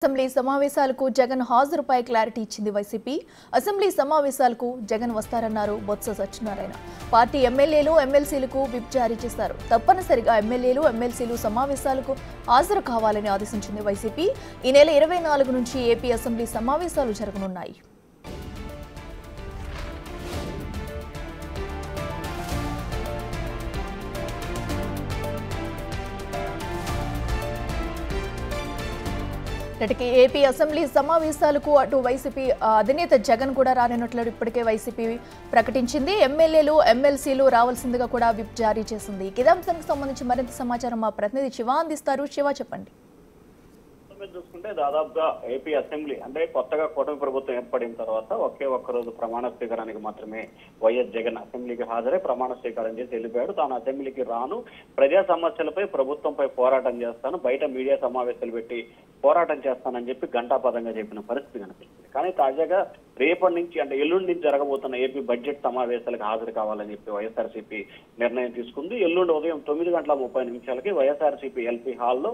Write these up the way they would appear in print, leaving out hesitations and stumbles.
Assembly సమావేశాలకు Jagan హాజరుపై clarity ఇచ్చింది YCP. Assembly సమావేశాలకు జగన్ వస్తారన్నారు బొత్స సత్యనారాయణ. పార్టీ ఎమ్మెల్యేలు ఎమ్మెల్సీలకు విప్ జారీ చేశారు. తప్పనిసరిగా ఎమ్మెల్యేలు ఎమ్మెల్సీలు సమావేశాలకు హాజరు కావాలని ఆదేశించింది వైసీపీ. ఈ నెల 24 నుంచి ఏపీ అసెంబ్లీ సమావేశాలు జరగనున్నాయి. ఏపీ అసెంబ్లీ సమావేశాలకు అటు వైసీపీ అధినేత జగన్ కూడా రానున్నట్లు ఇప్పటికే వైసీపీ ప్రకటించింది. ఎమ్మెల్యేలు ఎమ్మెల్సీలు రావాల్సిందిగా కూడా విప్ జారీ చేసింది. ఇదే అంశానికి సంబంధించి మరింత సమాచారం మా ప్రతినిధి శివ అందిస్తారు. శివ, చెప్పండి. చూసుకుంటే దాదాపుగా ఏపీ అసెంబ్లీ అంటే కొత్తగా కూటమి ప్రభుత్వం ఏర్పడిన తర్వాత ఒక్క రోజు ప్రమాణ స్వీకారానికి మాత్రమే వైఎస్ జగన్ అసెంబ్లీకి హాజరై ప్రమాణ స్వీకారం చేసి వెళ్ళిపోయాడు. తాను అసెంబ్లీకి రాను, ప్రజా సమస్యలపై ప్రభుత్వంపై పోరాటం చేస్తాను, బయట మీడియా సమావేశాలు పెట్టి పోరాటం చేస్తానని చెప్పి ఘంటాపథంగా చెప్పిన పరిస్థితి కనిపిస్తుంది. కానీ తాజాగా రేపటి నుంచి అంటే ఎల్లుండి నుంచి జరగబోతున్న ఏపీ బడ్జెట్ సమావేశాలకు హాజరు కావాలని చెప్పి వైఎస్ఆర్సీపీ నిర్ణయం తీసుకుంది. ఎల్లుండి ఉదయం 9:30 వైఎస్ఆర్సీపీ ఎల్పీ హాల్లో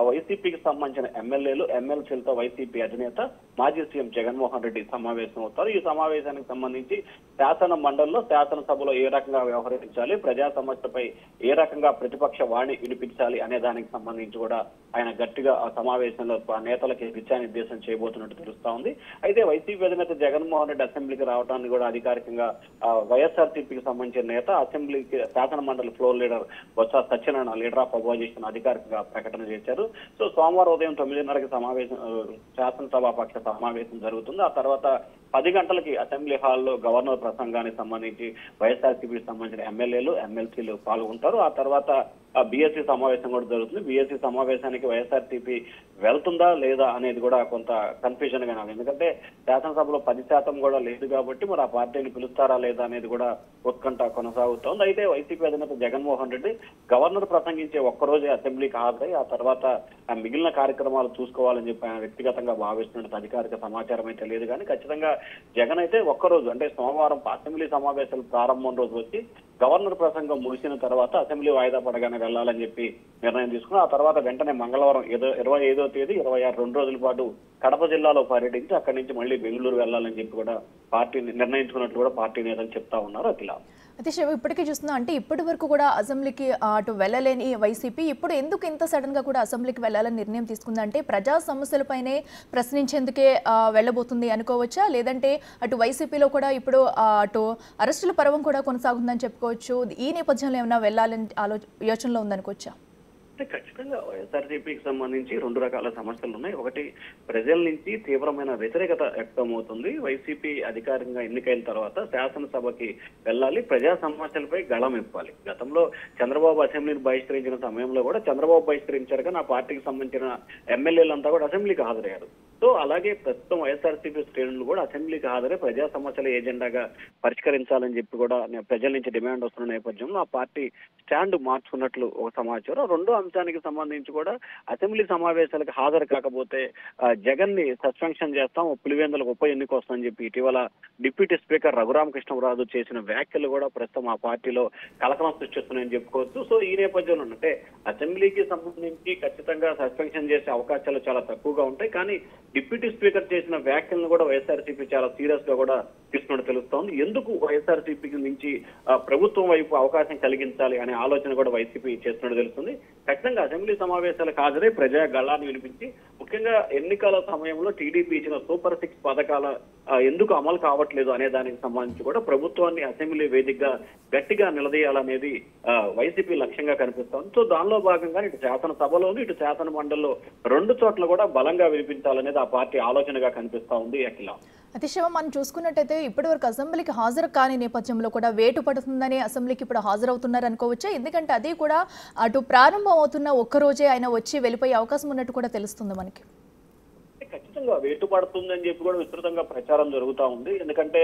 వైసీపీకి సంబంధించిన ఎమ్మెల్యేలు ఎమ్మెల్సీలతో వైసీపీ అధినేత మాజీ సీఎం జగన్మోహన్ రెడ్డి సమావేశం అవుతారు. ఈ సమావేశానికి సంబంధించి శాసన మండలిలో శాసనసభలో ఏ రకంగా వ్యవహరించాలి, ప్రజా సమస్యపై ఏ రకంగా ప్రతిపక్ష వాణి వినిపించాలి అనే దానికి సంబంధించి కూడా ఆయన గట్టిగా ఆ సమావేశంలో నేతలకి దిశానిర్దేశం చేయబోతున్నట్టు తెలుస్తా ఉంది. అయితే వైసీపీ అధినేత జగన్మోహన్ రెడ్డి అసెంబ్లీకి రావడాన్ని కూడా అధికారికంగా వైఎస్ఆర్సీపీకి సంబంధించిన నేత అసెంబ్లీకి శాసన మండలి floor leader Botsa Satyanarayana leader of opposition అధికారికంగా ప్రకటన చేశారు. సో సోమవారం ఉదయం 9:30 సమావేశం శాసనసభాపక్ష సమావేశం జరుగుతుంది. ఆ తర్వాత 10 గంటలకి అసెంబ్లీ హాల్లో గవర్నర్ ప్రసంగానికి సంబంధించి వైఎస్ఆర్సీపీకి సంబంధించిన ఎమ్మెల్యేలు ఎమ్మెల్సీలు పాల్గొంటారు. ఆ తర్వాత బీఎస్సీ సమావేశం కూడా జరుగుతుంది. బీఎస్సీ సమావేశానికి వైఎస్ఆర్సీపీ వెళ్తుందా లేదా అనేది కూడా కొంత కన్ఫ్యూజన్ గా ఉంది. ఎందుకంటే శాసనసభలో 10% కూడా లేదు కాబట్టి మరి ఆ పార్టీని పిలుస్తారా లేదా అనేది కూడా ఉత్కంఠ కొనసాగుతోంది. అయితే వైసీపీ అధినేత జగన్మోహన్ రెడ్డి గవర్నర్ ప్రసంగించే ఒక్కరోజే అసెంబ్లీకి హాజరై ఆ తర్వాత మిగిలిన కార్యక్రమాలు చూసుకోవాలని చెప్పి ఆయన వ్యక్తిగతంగా భావిస్తున్నట్టు అధికారిక సమాచారం అయితే లేదు. కానీ ఖచ్చితంగా జగన్ అయితే ఒక్కరోజు అంటే సోమవారం అసెంబ్లీ సమావేశాలు ప్రారంభం రోజు వచ్చి గవర్నర్ ప్రసంగం ముగిసిన తర్వాత అసెంబ్లీ వాయిదా పడగానే వెళ్లాలని చెప్పి నిర్ణయం తీసుకున్నారు. ఆ తర్వాత వెంటనే మంగళవారం 25వ తేదీ 26 2 రోజుల పాటు కడప జిల్లాలో పర్యటించి అక్కడి నుంచి మళ్ళీ బెంగళూరు వెళ్లాలని చెప్పి కూడా పార్టీ నిర్ణయించుకున్నట్లు కూడా పార్టీ నేతలు చెప్తా ఉన్నారు. అఖిల, అయితే శివ, ఇప్పటికీ చూస్తున్నా అంటే ఇప్పటి వరకు కూడా అసెంబ్లీకి అటు వెళ్ళలేని వైసీపీ ఇప్పుడు ఎందుకు ఇంత సడన్ గా కూడా అసెంబ్లీకి వెళ్లాలని నిర్ణయం తీసుకుందంటే ప్రజా సమస్యలపైనే ప్రశ్నించేందుకే వెళ్ళబోతుంది అనుకోవచ్చా, లేదంటే అటు వైసీపీలో కూడా ఇప్పుడు అటు అరెస్టుల పర్వం కూడా కొనసాగుతుందని చెప్పుకోవచ్చు. ఈ నేపథ్యంలో ఏమైనా వెళ్ళాలని యోచనలో ఉందనుకోవచ్చా? ఖచ్చితంగా వైఎస్ఆర్సీపీకి సంబంధించి 2 రకాల సమస్యలు ఉన్నాయి. ఒకటి, ప్రజల నుంచి తీవ్రమైన వ్యతిరేకత వ్యక్తమవుతుంది. వైసీపీ అధికారికంగా ఎన్నికైన తర్వాత శాసనసభకి వెళ్ళాలి, ప్రజా సమస్యలపై గళం ఇవ్వాలి. గతంలో చంద్రబాబు అసెంబ్లీని బహిష్కరించిన సమయంలో కూడా చంద్రబాబు బహిష్కరించారు కానీ ఆ పార్టీకి సంబంధించిన ఎమ్మెల్యేలంతా కూడా అసెంబ్లీకి హాజరయ్యారు. సో అలాగే ప్రస్తుతం వైఎస్ఆర్సీపీ శ్రేణులు కూడా అసెంబ్లీకి హాజరై ప్రజా సమస్యల ఏజెండాగా పరిష్కరించాలని చెప్పి కూడా ప్రజల నుంచి డిమాండ్ వస్తున్న నేపథ్యంలో ఆ పార్టీ స్టాండ్ మార్చుకున్నట్లు ఒక సమాచారం. రెండో అంశానికి సంబంధించి కూడా అసెంబ్లీ సమావేశాలకు హాజరు కాకపోతే జగన్ ని సస్పెన్షన్ చేస్తాం, పులివెందులకు ఉప ఎన్నిక వస్తుందని చెప్పి ఇటీవల డిప్యూటీ స్పీకర్ రఘురామకృష్ణరాజు చేసిన వ్యాఖ్యలు కూడా ప్రస్తుతం ఆ పార్టీలో కలకలం సృష్టిస్తున్నాయని చెప్పుకోవచ్చు. సో ఈ నేపథ్యంలో అంటే అసెంబ్లీకి సంబంధించి ఖచ్చితంగా సస్పెన్షన్ చేసే అవకాశాలు చాలా తక్కువగా ఉంటాయి. కానీ డిప్యూటీ స్పీకర్ చేసిన వ్యాఖ్యలను కూడా వైఎస్ఆర్సీపీ చాలా సీరియస్ గా కూడా తీసుకున్నట్టు తెలుస్తోంది. ఎందుకు వైఎస్ఆర్సీపీకి నుంచి ప్రభుత్వం వైపు అవకాశం కలిగించాలి అనే ఆలోచన కూడా వైసీపీ చేస్తున్నట్టు తెలుస్తుంది. ఖచ్చితంగా అసెంబ్లీ సమావేశాలకు హాజరై ప్రజా గళాన్ని వినిపించి ముఖ్యంగా ఎన్నికల సమయంలో టీడీపీ ఇచ్చిన సూపర్ 6 పథకాల ఎందుకు అమలు కావట్లేదు అనే దానికి సంబంధించి కూడా ప్రభుత్వాన్ని అసెంబ్లీ వేదికగా గట్టిగా నిలదీయాలనేది వైసీపీ లక్ష్యంగా కనిపిస్తోంది. సో దానిలో భాగంగా ఇటు శాసనసభలోను ఇటు శాసన మండలిలో 2 చోట్ల కూడా బలంగా వినిపించాలనేది ఆ పార్టీ ఆలోచనగా కనిపిస్తా ఉంది. అఖిల, అతిశయం మనం చూసుకున్నట్టయితే ఇప్పటి వరకు అసెంబ్లీకి హాజరు కాని నేపథ్యంలో కూడా వేటు పడుతుందని అసెంబ్లీకి ఇప్పుడు హాజరవుతున్నారు అనుకోవచ్చా? ఎందుకంటే అది కూడా అటు ప్రారంభం అవుతున్న ఒక్కరోజే ఆయన వచ్చి వెళ్ళిపోయే అవకాశం ఉన్నట్టు కూడా తెలుస్తుంది మనకి. ఖచ్చితంగా వేటు పడుతుందని చెప్పి కూడా విస్తృతంగా ప్రచారం జరుగుతూ ఉంది. ఎందుకంటే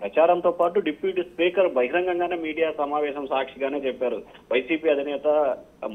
ప్రచారంతో పాటు డిప్యూటీ స్పీకర్ బహిరంగంగానే మీడియా సమావేశం సాక్షిగానే చెప్పారు, వైసీపీ అధినేత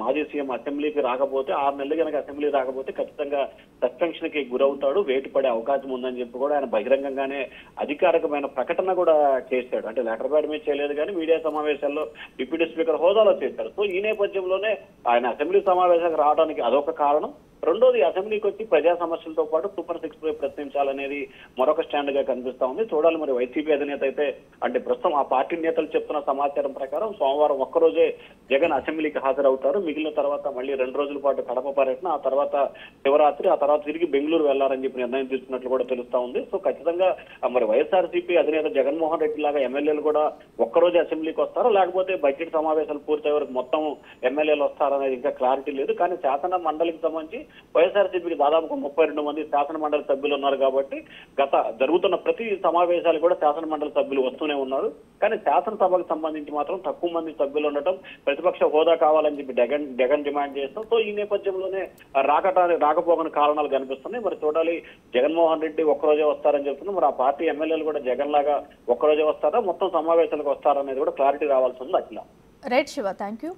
మాజీ సీఎం అసెంబ్లీకి రాకపోతే 6 నెలలు కనుక అసెంబ్లీ రాకపోతే ఖచ్చితంగా సస్పెన్షన్ కి గురవుతాడు, వేటు పడే అవకాశం ఉందని చెప్పి కూడా ఆయన బహిరంగంగానే అధికారికమైన ప్రకటన కూడా చేశాడు. అంటే లెటర్ ప్యాడ్ మీద చేయలేదు కానీ మీడియా సమావేశాల్లో డిప్యూటీ స్పీకర్ హోదాలో చేశారు. సో ఈ నేపథ్యంలోనే ఆయన అసెంబ్లీ సమావేశానికి రావడానికి అదొక కారణం. రెండోది అసెంబ్లీకి వచ్చి ప్రజా సమస్యలతో పాటు సూపర్ 6 పై ప్రశ్నించాలనేది మరొక స్టాండ్ గా కనిపిస్తా ఉంది. చూడాలి మరి వైసీపీ అధినేత అయితే అంటే ప్రస్తుతం ఆ పార్టీ నేతలు చెప్తున్న సమాచారం ప్రకారం సోమవారం ఒక్కరోజే జగన్ అసెంబ్లీకి హాజరవుతారు. మిగిలిన తర్వాత మళ్ళీ 2 రోజుల పాటు కడప పర్యటన, ఆ తర్వాత శివరాత్రి, ఆ తర్వాత తిరిగి బెంగళూరు వెళ్లారని చెప్పి నిర్ణయం తీసుకున్నట్లు కూడా తెలుస్తా ఉంది. సో ఖచ్చితంగా మరి వైఎస్ఆర్సీపీ అధినేత జగన్మోహన్ రెడ్డి లాగా ఎమ్మెల్యేలు కూడా ఒక్కరోజు అసెంబ్లీకి వస్తారో లేకపోతే బడ్జెట్ సమావేశాలు పూర్తయ్యే వరకు మొత్తం ఎమ్మెల్యేలు వస్తారనేది ఇంకా క్లారిటీ లేదు. కానీ శాసన మండలికి సంబంధించి వైఎస్ఆర్సీపీకి దాదాపుగా 32 మంది శాసన మండలి సభ్యులు ఉన్నారు కాబట్టి జరుగుతున్న ప్రతి సమావేశాలు కూడా శాసన మండలి సభ్యులు వస్తూనే ఉన్నారు. కానీ శాసనసభకు సంబంధించి మాత్రం తక్కువ మంది సభ్యులు ఉండటం, ప్రతిపక్ష హోదా కావాలని చెప్పి జగన్ డిమాండ్ చేస్తాం. సో ఈ నేపథ్యంలోనే రాకపోకని కారణాలు కనిపిస్తున్నాయి. మరి చూడాలి, జగన్మోహన్ రెడ్డి ఒక్కరోజే వస్తారని చెప్తున్నారు. మరి ఆ పార్టీ ఎమ్మెల్యేలు కూడా జగన్ లాగా ఒక్కరోజే వస్తారా, మొత్తం సమావేశాలకు వస్తారనేది కూడా క్లారిటీ రావాల్సి ఉంది. అట్లా రైట్ శివ, థ్యాంక్ యూ.